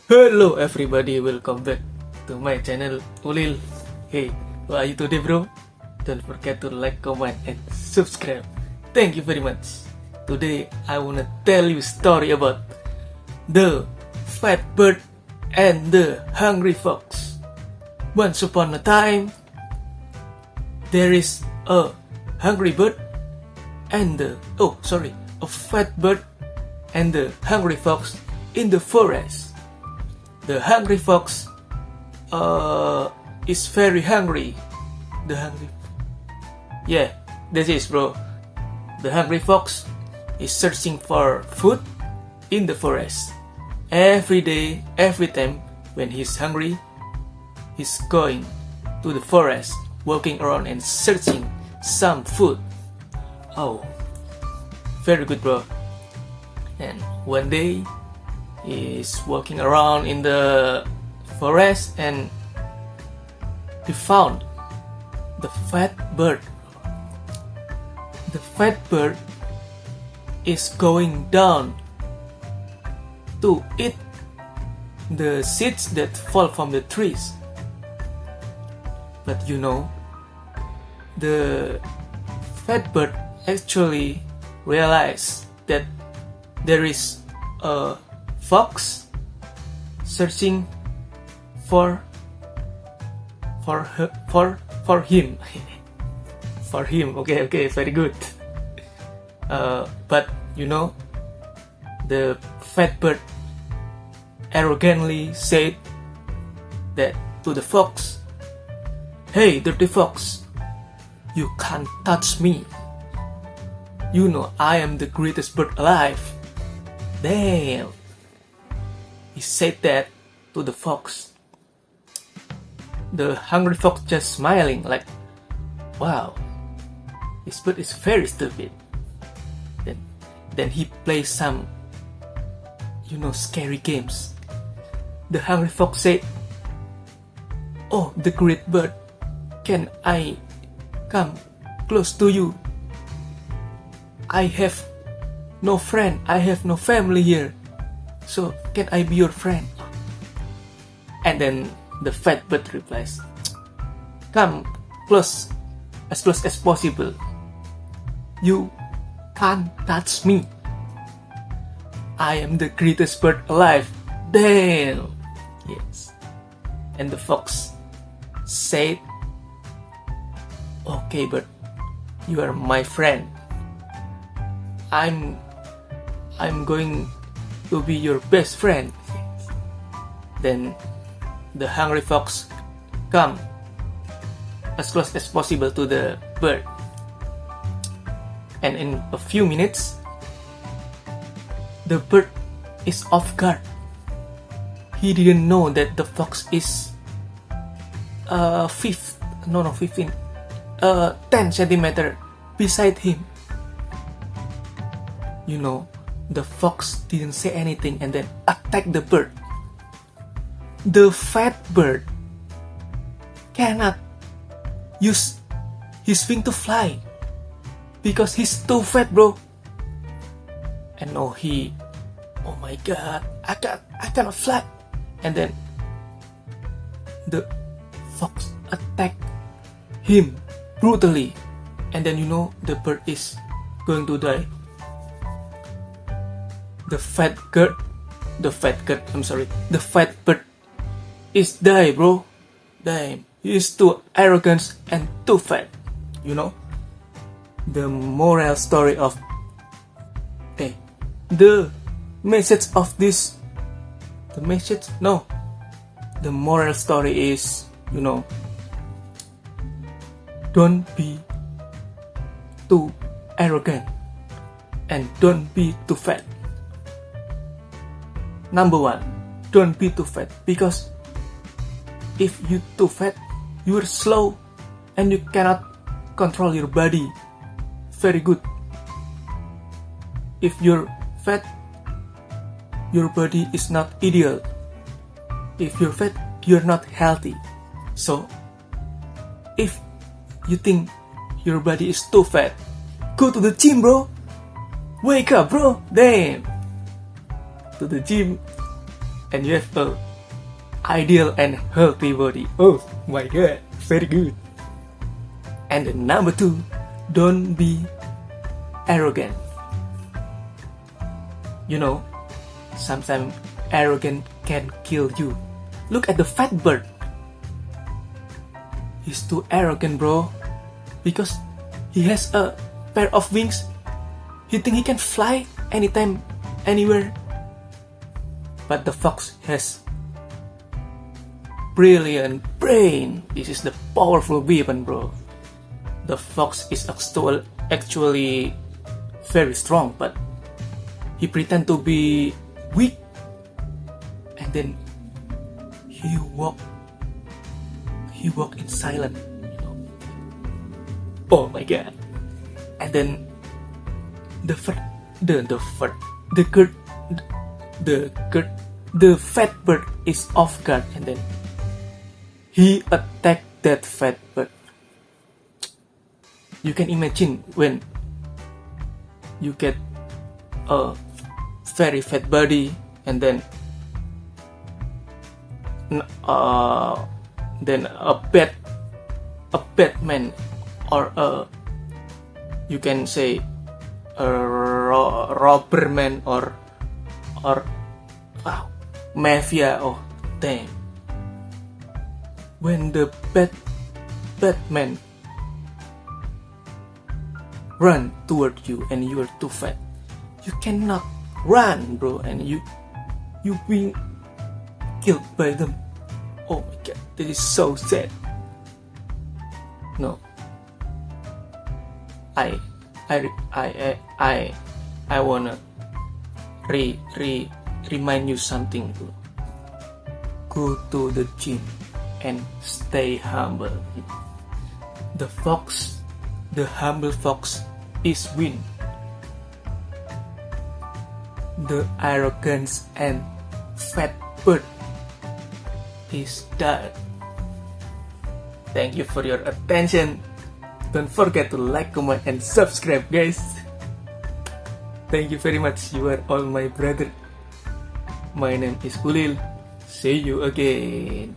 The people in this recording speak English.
Hello everybody, welcome back to my channel ULIL. Hey, how are you today bro? Don't forget to like, comment, and subscribe. Thank you very much. Today I wanna tell you a story about the fat bird and the hungry fox. Once upon a time, there is a hungry bird and a fat bird and the hungry fox in the forest. The hungry fox is very hungry. Yeah, this is bro. The hungry fox is searching for food in the forest. Every day, every time when he's hungry, he's going to the forest, walking around and searching some food. Oh, very good bro. And one day, is walking around in the forest and he found the fat bird. The fat bird is going down to eat the seeds that fall from the trees. But you know, the fat bird actually realized that there is a fox searching for him. For him. Okay, very good. But you know, the fat bird arrogantly said that to the fox, "Hey, dirty fox, you can't touch me. You know I am the greatest bird alive." Damn. He said that to the fox. The hungry fox just smiling like, wow, this bird is very stupid. Then he plays some, scary games. The hungry fox said, "Oh, the great bird, can I come close to you? I have no friend, I have no family here. So, can I be your friend?" And then the fat bird replies, "Come close as possible. You can't touch me. I am the greatest bird alive." Damn! Yes. And the fox said, "Okay, but you are my friend. I'm going to be your best friend." Then the hungry fox come as close as possible to the bird. And in a few minutes, the bird is off guard. He didn't know that the fox is 10 centimeter beside him. You know, the fox didn't say anything and then attacked the bird. The fat bird cannot use his wing to fly because he's too fat, bro. And now oh my god, I cannot fly. And then the fox attacked him brutally. And then the bird is going to die. The fat bird is die, bro. Damn, he is too arrogant and too fat. The moral story of the message of this. The moral story is, don't be too arrogant and don't be too fat. Number one, don't be too fat, because if you too fat, you are slow and you cannot control your body very good. If you're fat, your body is not ideal. If you're fat, you're not healthy. So, if you think your body is too fat, go to the gym, bro. Wake up, bro. Damn. To the gym and you have a ideal and healthy body. Oh my god, very good. And then number 2, don't be arrogant. You know, sometimes arrogance can kill you. Look at the fat bird. He's too arrogant, bro, because he has a pair of wings. He think he can fly anytime, anywhere. But the fox has brilliant brain. This is the powerful weapon, bro. The fox is actually very strong, but he pretend to be weak, and then he walk in silence, you know. Oh my god. And then the fat bird is off guard, and then he attacked that fat bird. You can imagine when you get a very fat body, and then a bad man, or you can say a robber man, or wow, mafia. Oh damn. When the bad man run toward you and you are too fat, you cannot run, bro, and you being killed by them. Oh my god, that is so sad. No, I wanna remind you something, bro. Go to the gym and stay humble. The humble fox is win. The arrogance and fat bird is dead. Thank you for your attention. Don't forget to like, comment, and subscribe, guys. Thank you very much. You are all my brother. My name is ULIL. See you again.